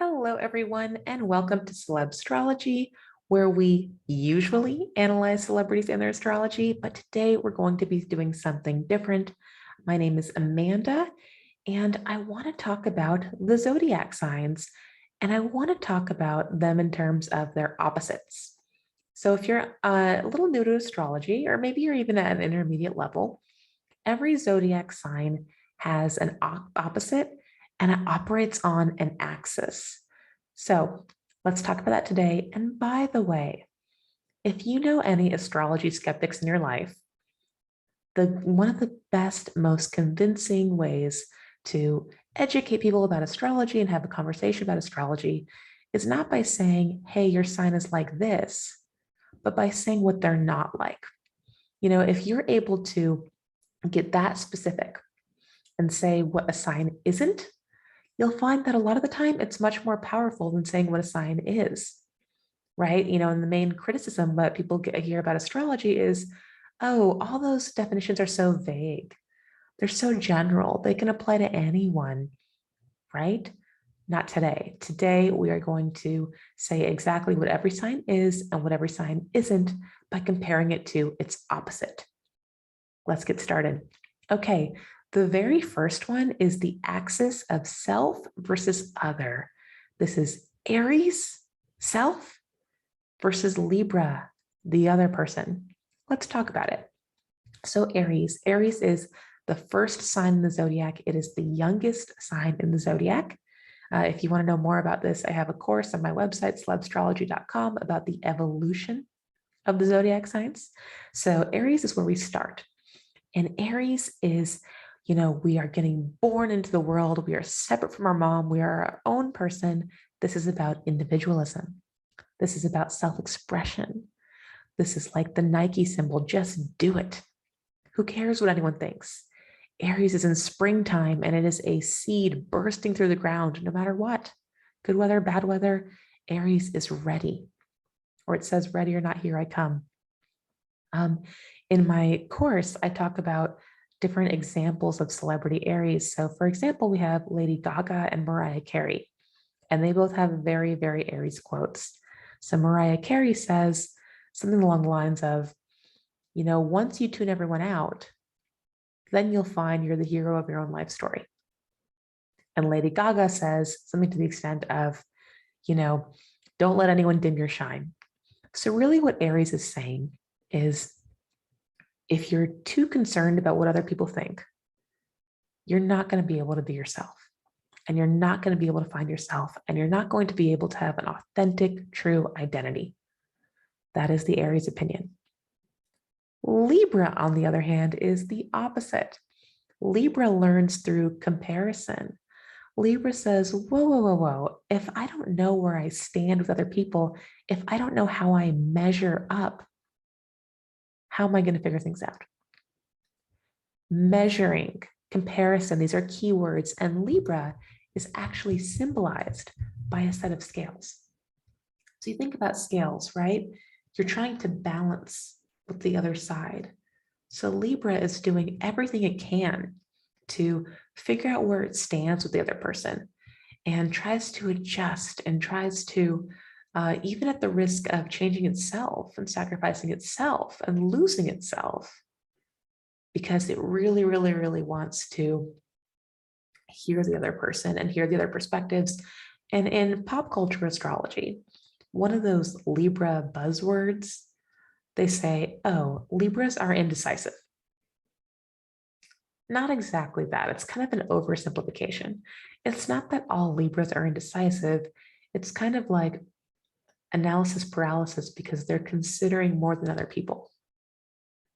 Hello, everyone, and welcome to Celeb Astrology, where we usually analyze celebrities and their astrology, but today we're going to be doing something different. My name is Amanda, and I want to talk about the zodiac signs, and I want to talk about them in terms of their opposites. So if you're a little new to astrology, or maybe you're even at an intermediate level, every zodiac sign has an opposite and it operates on an axis. So let's talk about that today. And by the way, if you know any astrology skeptics in your life, one of the best, most convincing ways to educate people about astrology and have a conversation about astrology is not by saying, hey, your sign is like this, but by saying what they're not like. If you're able to get that specific and say what a sign isn't, you'll find that a lot of the time it's much more powerful than saying what a sign is, right? And the main criticism that people hear about astrology is, oh, all those definitions are so vague. They're so general. They can apply to anyone, right? Not today. Today, we are going to say exactly what every sign is and what every sign isn't by comparing it to its opposite. Let's get started. Okay, the very first one is the axis of self versus other. This is Aries, self, versus Libra, the other person. Let's talk about it. So Aries is the first sign in the zodiac. It is the youngest sign in the zodiac. If you want to know more about this, I have a course on my website, celebastrology.com, about the evolution of the zodiac signs. So Aries is where we start. And Aries is, we are getting born into the world. We are separate from our mom. We are our own person. This is about individualism. This is about self-expression. This is like the Nike symbol, just do it. Who cares what anyone thinks? Aries is in springtime and it is a seed bursting through the ground no matter what. Good weather, bad weather, Aries is ready. Or it says, ready or not, here I come. In my course, I talk about different examples of celebrity Aries. So for example, we have Lady Gaga and Mariah Carey, and they both have very, very Aries quotes. So Mariah Carey says something along the lines of, once you tune everyone out, then you'll find you're the hero of your own life story. And Lady Gaga says something to the extent of, don't let anyone dim your shine. So really what Aries is saying is, if you're too concerned about what other people think, you're not going to be able to be yourself, and you're not going to be able to find yourself, and you're not going to be able to have an authentic, true identity. That is the Aries opinion. Libra, on the other hand, is the opposite. Libra learns through comparison. Libra says, whoa. If I don't know where I stand with other people, if I don't know how I measure up, how am I going to figure things out? Measuring, comparison, these are keywords, and Libra is actually symbolized by a set of scales. So you think about scales, right? You're trying to balance with the other side. So Libra is doing everything it can to figure out where it stands with the other person and tries to adjust and tries to, even at the risk of changing itself and sacrificing itself and losing itself, because it really, really, really wants to hear the other person and hear the other perspectives. And in pop culture astrology, one of those Libra buzzwords, they say, oh, Libras are indecisive. Not exactly that. It's kind of an oversimplification. It's not that all Libras are indecisive. It's kind of like analysis paralysis because they're considering more than other people.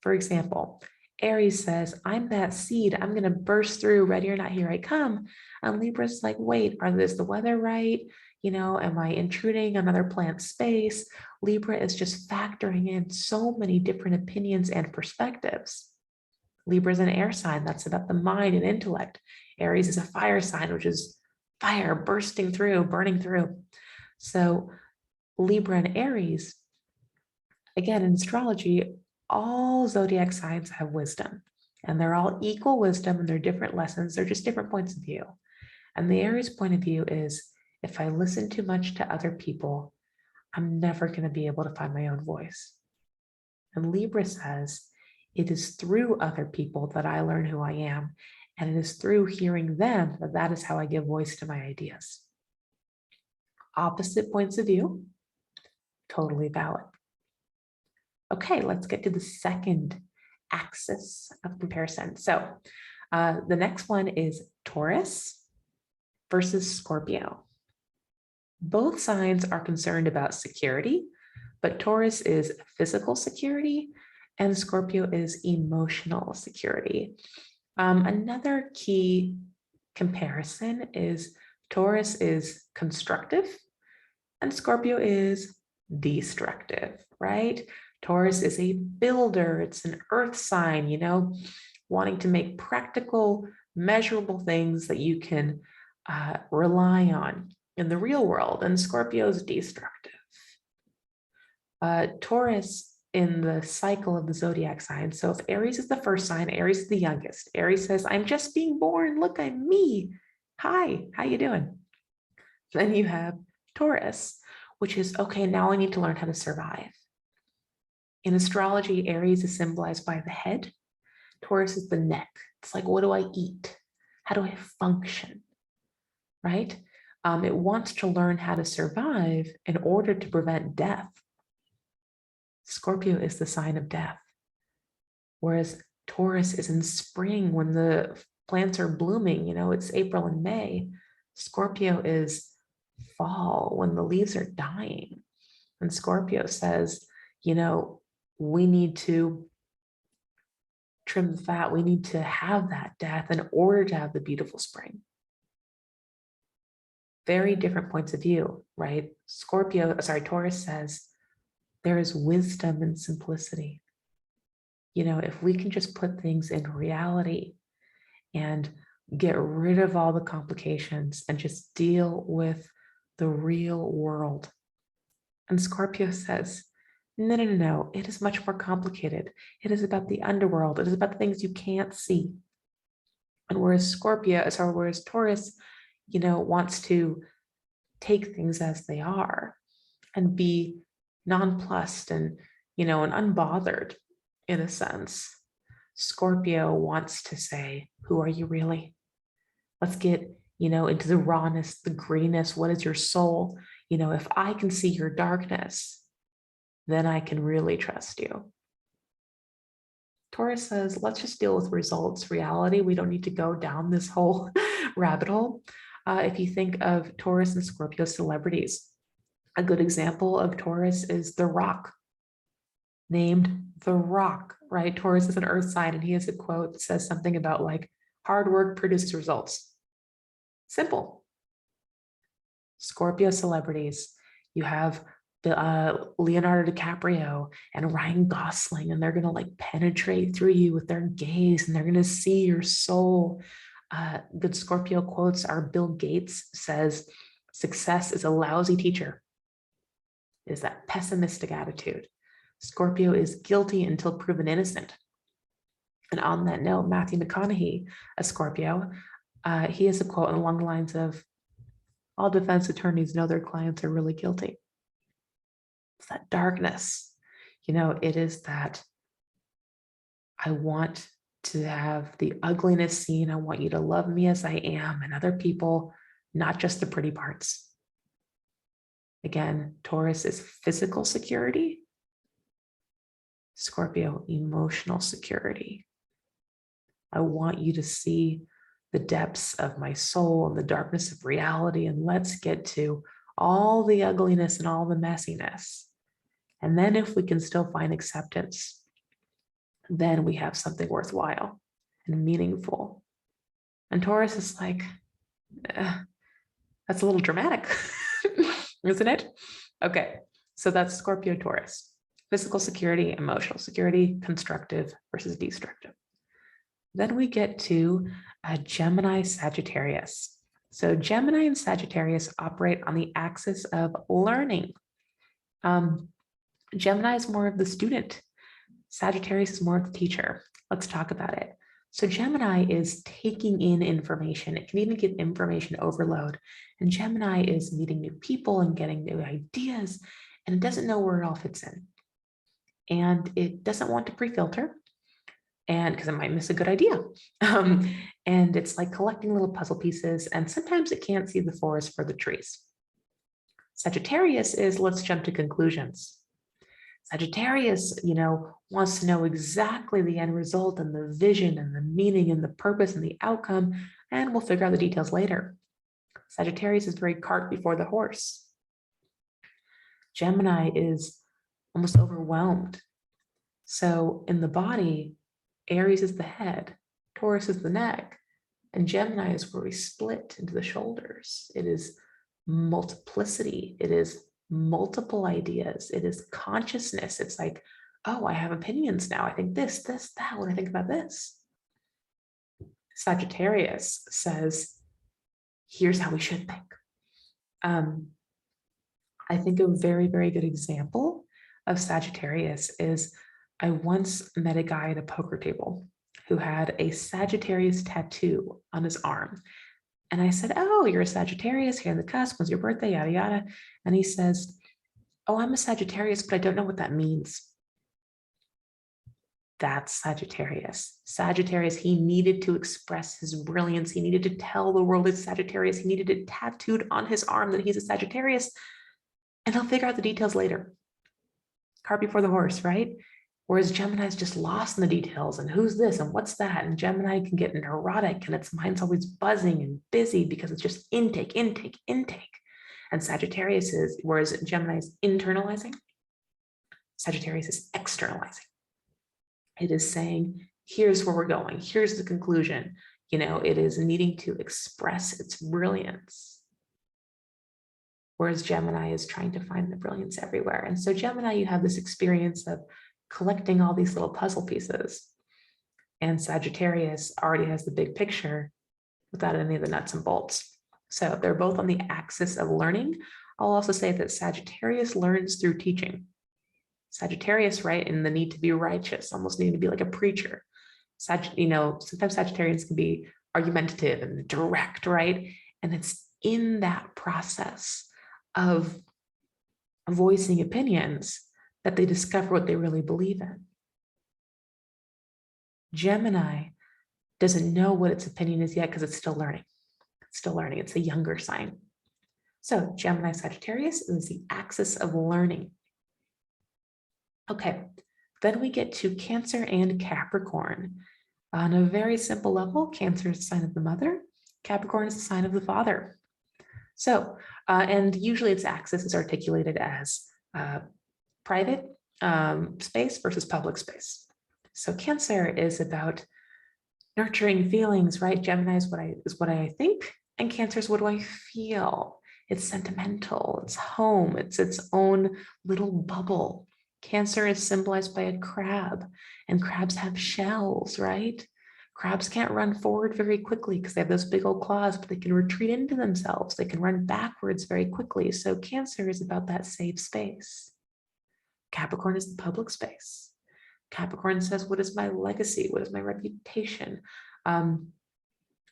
For example, Aries says, I'm that seed. I'm going to burst through, ready or not, here I come. And Libra's like, wait, is the weather right? Am I intruding on other planet's space? Libra is just factoring in so many different opinions and perspectives. Libra is an air sign. That's about the mind and intellect. Aries is a fire sign, which is fire bursting through, burning through. So Libra and Aries, again, in astrology, all zodiac signs have wisdom, and they're all equal wisdom, and they're different lessons. They're just different points of view. And the Aries point of view is, If I listen too much to other people, I'm never going to be able to find my own voice. And Libra says, it is through other people that I learn who I am. And it is through hearing them that is how I give voice to my ideas. Opposite points of view, totally valid. Okay, let's get to the second axis of comparison. So the next one is Taurus versus Scorpio. Both signs are concerned about security, but Taurus is physical security and Scorpio is emotional security. Another key comparison is Taurus is constructive and Scorpio is destructive, right? Taurus is a builder. It's an earth sign, wanting to make practical, measurable things that you can rely on in the real world. And Scorpio is destructive. Taurus in the cycle of the zodiac sign. So if Aries is the first sign, Aries is the youngest. Aries says, I'm just being born. Look, I'm me. Hi, how you doing? Then you have Taurus, which is, okay, now I need to learn how to survive. In astrology, Aries is symbolized by the head. Taurus is the neck. It's like, what do I eat? How do I function? Right? It wants to learn how to survive in order to prevent death. Scorpio is the sign of death, whereas Taurus is in spring when the plants are blooming. It's April and May. Scorpio is fall when the leaves are dying. And Scorpio says, we need to trim the fat. We need to have that death in order to have the beautiful spring. Very different points of view, right? Taurus says there is wisdom and simplicity. If we can just put things in reality and get rid of all the complications and just deal with the real world. And Scorpio says, no, it is much more complicated. It is about the underworld. It is about the things you can't see. And whereas Taurus, wants to take things as they are and be nonplussed and, and unbothered in a sense. Scorpio wants to say, who are you really? Let's get, into the rawness, the greenness. What is your soul? If I can see your darkness, then I can really trust you. Taurus says, let's just deal with results, reality. We don't need to go down this whole rabbit hole. If you think of Taurus and Scorpio celebrities, a good example of Taurus is The Rock, named The Rock, right? Taurus is an earth sign, and he has a quote that says something about like, hard work produces results. Simple. Scorpio celebrities, you have Leonardo DiCaprio and Ryan Gosling, and they're going to like penetrate through you with their gaze, and they're going to see your soul. Good Scorpio quotes are Bill Gates says, success is a lousy teacher. It is that pessimistic attitude. Scorpio is guilty until proven innocent. And on that note, Matthew McConaughey, a Scorpio, he has a quote along the lines of, all defense attorneys know their clients are really guilty. It's that darkness. It is that I want to have the ugliness seen. I want you to love me as I am and other people, not just the pretty parts. Again, Taurus is physical security. Scorpio, emotional security. I want you to see the depths of my soul and the darkness of reality, and let's get to all the ugliness and all the messiness. And then if we can still find acceptance, then we have something worthwhile and meaningful. And Taurus is like, that's a little dramatic, isn't it? Okay, so that's Scorpio, Taurus. Physical security, emotional security, constructive versus destructive. Then we get to Gemini, Sagittarius. So Gemini and Sagittarius operate on the axis of learning. Gemini is more of the student. Sagittarius is more of the teacher. Let's talk about it. So Gemini is taking in information. It can even get information overload. And Gemini is meeting new people and getting new ideas, and it doesn't know where it all fits in. And it doesn't want to pre-filter, and because it might miss a good idea. And it's like collecting little puzzle pieces, and sometimes it can't see the forest for the trees. Sagittarius is, let's jump to conclusions. Sagittarius, wants to know exactly the end result and the vision and the meaning and the purpose and the outcome, and we'll figure out the details later. Sagittarius is very cart before the horse. Gemini is almost overwhelmed. So in the body, Aries is the head, Taurus is the neck, and Gemini is where we split into the shoulders. It is multiplicity. It is multiple ideas. It is consciousness. It's like, oh, I have opinions now. I think this, that, what I think about this. Sagittarius says, here's how we should think. I think a very, very good example of Sagittarius is I once met a guy at a poker table who had a Sagittarius tattoo on his arm. And I said, oh, you're a Sagittarius, here on the cusp, when's your birthday, yada, yada. And he says, oh, I'm a Sagittarius, but I don't know what that means. That's Sagittarius. Sagittarius, he needed to express his brilliance. He needed to tell the world it's Sagittarius. He needed it tattooed on his arm that he's a Sagittarius, and he'll figure out the details later. Cart before the horse, right? Whereas Gemini is just lost in the details and who's this and what's that. And Gemini can get neurotic and its mind's always buzzing and busy because it's just intake. And Sagittarius is, whereas Gemini is internalizing, Sagittarius is externalizing. It is saying, here's where we're going. Here's the conclusion. It is needing to express its brilliance. Whereas Gemini is trying to find the brilliance everywhere. And so Gemini, you have this experience of collecting all these little puzzle pieces. And Sagittarius already has the big picture without any of the nuts and bolts. So they're both on the axis of learning. I'll also say that Sagittarius learns through teaching. Sagittarius, right, in the need to be righteous, almost needing to be like a preacher. Sometimes Sagittarians can be argumentative and direct, right? And it's in that process of voicing opinions that they discover what they really believe in. Gemini doesn't know what its opinion is yet because it's still learning. It's a younger sign. So Gemini Sagittarius is the axis of learning. Okay, then we get to Cancer and Capricorn. On a very simple level, Cancer is the sign of the mother, Capricorn is the sign of the father. So, and usually its axis is articulated as private space versus public space. So Cancer is about nurturing feelings, right? Gemini is what I think, and Cancer is what do I feel? It's sentimental, it's home, it's its own little bubble. Cancer is symbolized by a crab, and crabs have shells, right? Crabs can't run forward very quickly because they have those big old claws, but they can retreat into themselves. They can run backwards very quickly. So Cancer is about that safe space. Capricorn is the public space. Capricorn says, what is my legacy? What is my reputation? How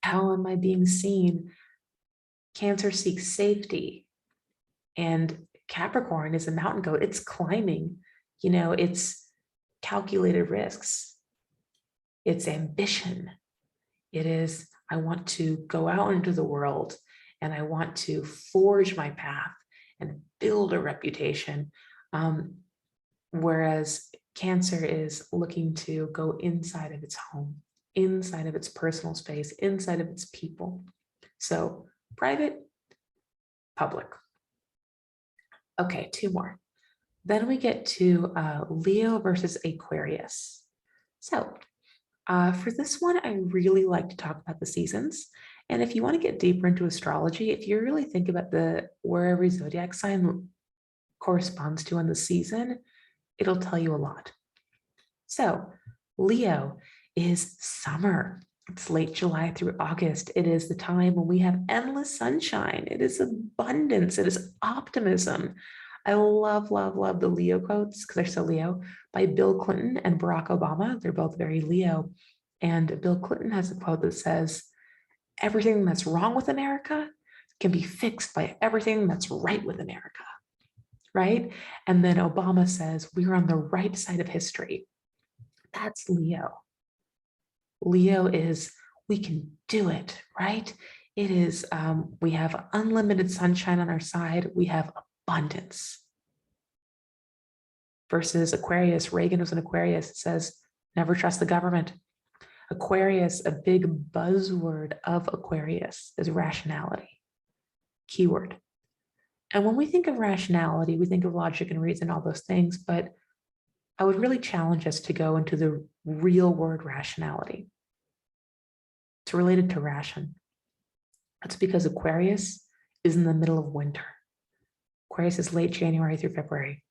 am I being seen? Cancer seeks safety. And Capricorn is a mountain goat. It's climbing. It's calculated risks. It's ambition. It is, I want to go out into the world and I want to forge my path and build a reputation. Whereas Cancer is looking to go inside of its home, inside of its personal space, inside of its people. So private, public. Okay, two more. Then we get to Leo versus Aquarius. So for this one, I really like to talk about the seasons. And if you want to get deeper into astrology, if you really think about where every zodiac sign corresponds to in the season, it'll tell you a lot. So Leo is summer. It's late July through August. It is the time when we have endless sunshine. It is abundance. It is optimism. I love, love, love the Leo quotes because they're so Leo by Bill Clinton and Barack Obama. They're both very Leo. And Bill Clinton has a quote that says, everything that's wrong with America can be fixed by everything that's right with America, right? And then Obama says, we're on the right side of history. That's Leo. Leo is, we can do it, right? It is, we have unlimited sunshine on our side. We have abundance. Versus Aquarius, Reagan was an Aquarius, it says, never trust the government. Aquarius, a big buzzword of Aquarius is rationality, keyword. And when we think of rationality, we think of logic and reason, all those things, but I would really challenge us to go into the real word rationality. It's related to ration. That's because Aquarius is in the middle of winter. Aquarius is late January through February.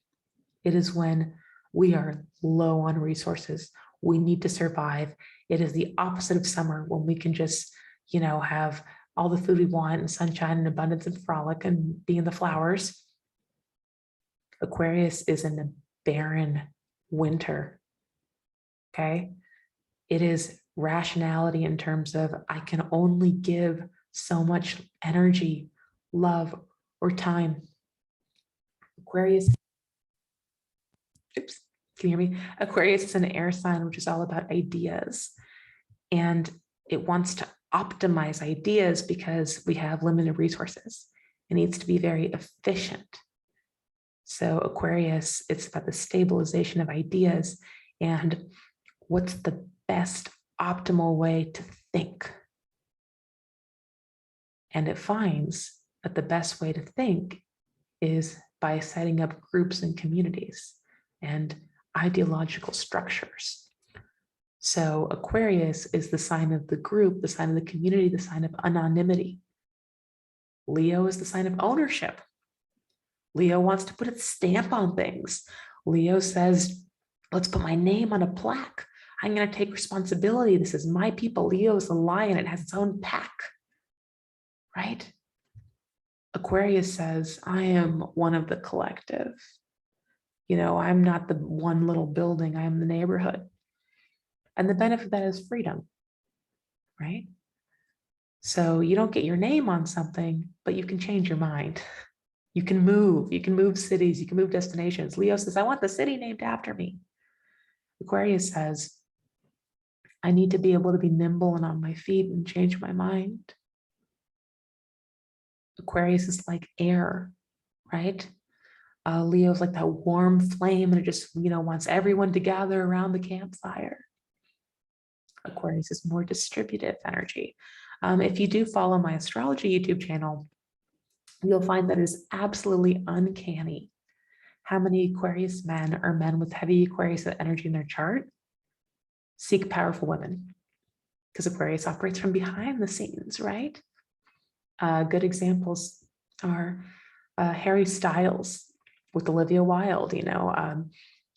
It is when we are low on resources. We need to survive. It is the opposite of summer when we can just, have all the food we want and sunshine and abundance and frolic and be in the flowers. Aquarius is in the barren winter. Okay. It is rationality in terms of I can only give so much energy, love, or time. Aquarius, oops, can you hear me? Aquarius is an air sign, which is all about ideas. And it wants to optimize ideas because we have limited resources. It needs to be very efficient. So Aquarius, it's about the stabilization of ideas and what's the best optimal way to think. And it finds that the best way to think is by setting up groups and communities and ideological structures. So Aquarius is the sign of the group, the sign of the community, the sign of anonymity. Leo is the sign of ownership. Leo wants to put its stamp on things. Leo says, let's put my name on a plaque. I'm going to take responsibility. This is my people. Leo is a lion. It has its own pack, right? Aquarius says, I am one of the collective. I'm not the one little building. I am the neighborhood. And the benefit of that is freedom, right? So you don't get your name on something, but you can change your mind. You can move cities, you can move destinations. Leo says, I want the city named after me. Aquarius says, I need to be able to be nimble and on my feet and change my mind. Aquarius is like air, right? Leo's like that warm flame and it just, wants everyone to gather around the campfire. Aquarius is more distributive energy. If you do follow my astrology YouTube channel, you'll find that it's absolutely uncanny how many Aquarius men or men with heavy Aquarius energy in their chart seek powerful women, because Aquarius operates from behind the scenes, right? Good examples are Harry Styles with Olivia Wilde.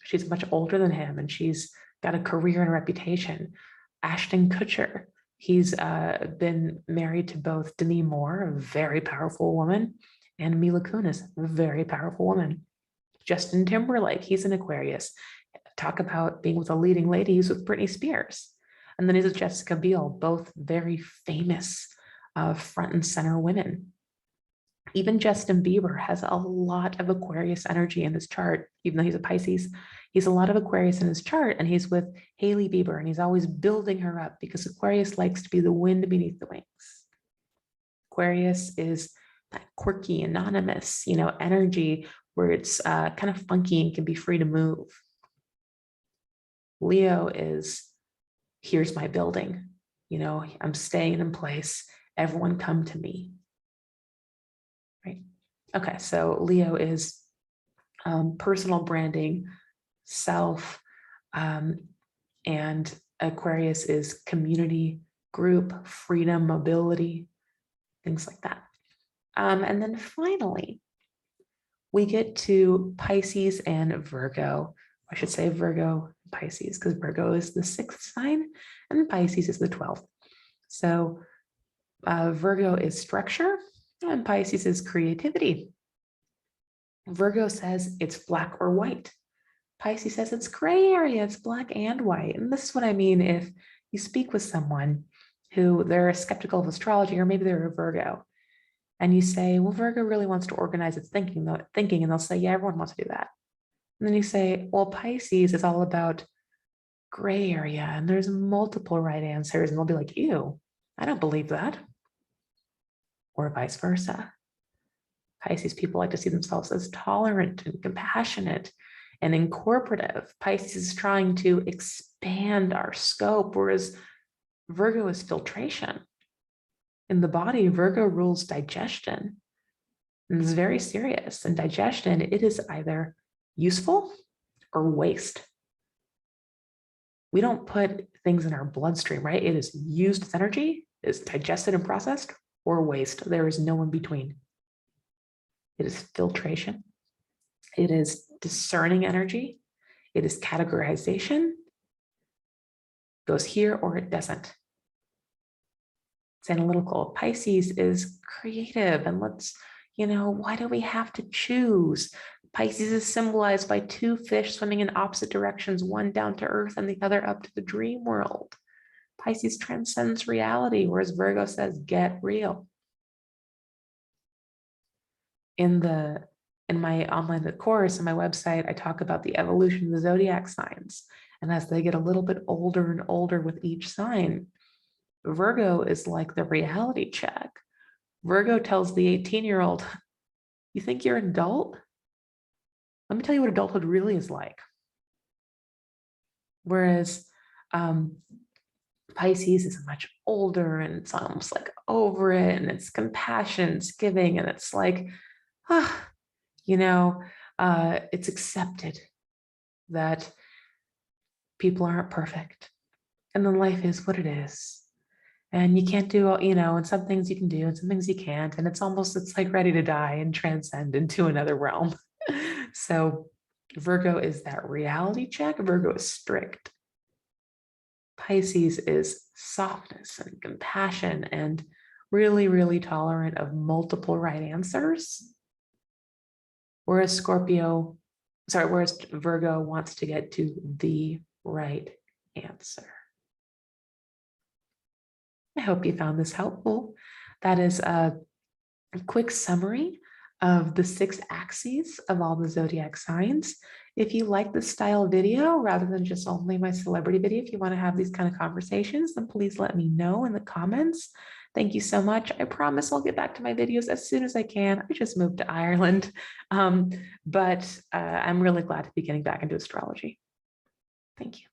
She's much older than him and she's got a career and a reputation. Ashton Kutcher, he's been married to both Demi Moore, a very powerful woman, and Mila Kunis, a very powerful woman. Justin Timberlake, he's an Aquarius. Talk about being with a leading lady, he's with Britney Spears. And then he's with Jessica Biel, both very famous front and center women. Even Justin Bieber has a lot of Aquarius energy in his chart, even though he's a Pisces. He's a lot of Aquarius in his chart, and he's with Hailey Bieber, and he's always building her up because Aquarius likes to be the wind beneath the wings. Aquarius is that quirky, anonymous, energy where it's kind of funky and can be free to move. Leo is, here's my building. I'm staying in place. Everyone come to me. Right. Okay, so Leo is personal branding, self, and Aquarius is community, group, freedom, mobility, things like that. And then finally, we get to Pisces and Virgo. I should say Virgo and Pisces, because Virgo is the 6th sign and Pisces is the 12th. So Virgo is structure and Pisces is creativity. Virgo says it's black or white. Pisces says it's gray area, it's black and white. And this is what I mean if You speak with someone who they're skeptical of astrology, or maybe they're a Virgo, and you say, well, Virgo really wants to organize its thinking, and they'll say, yeah, everyone wants to do that. And then you say, well, Pisces is all about gray area, and there's multiple right answers. And they'll be like, ew, I don't believe that. Or vice versa. Pisces people like to see themselves as tolerant and compassionate and incorporative. Pisces is trying to expand our scope, whereas Virgo is filtration. In the body, Virgo rules digestion. And it's very serious. In digestion, it is either useful or waste. We don't put things in our bloodstream, right? It is used as energy, is digested and processed, or waste. There is no in between. It is filtration. It is discerning energy. It is categorization. It goes here or it doesn't. It's analytical. Pisces is creative, and why do we have to choose? Pisces is symbolized by two fish swimming in opposite directions, one down to earth and the other up to the dream world. Pisces transcends reality, whereas Virgo says, get real. In my online course, on my website, I talk about the evolution of the zodiac signs. And as they get a little bit older and older with each sign, Virgo is like the reality check. Virgo tells the 18-year-old, you think you're an adult? Let me tell you what adulthood really is like. Whereas Pisces is much older, and it's almost like over it, and it's compassion, it's giving, and it's like, it's accepted that people aren't perfect, and then life is what it is. And you can't do, and some things you can do and some things you can't. And it's like ready to die and transcend into another realm. So Virgo is that reality check. Virgo is strict. Pisces is softness and compassion and really, really tolerant of multiple right answers. Whereas Virgo wants to get to the right answer. I hope you found this helpful. That is a quick summary of the 6 axes of all the zodiac signs. If you like this style of video, rather than just only my celebrity video, if you want to have these kind of conversations, then please let me know in the comments. Thank you so much. I promise I'll get back to my videos as soon as I can. I just moved to Ireland, but I'm really glad to be getting back into astrology. Thank you.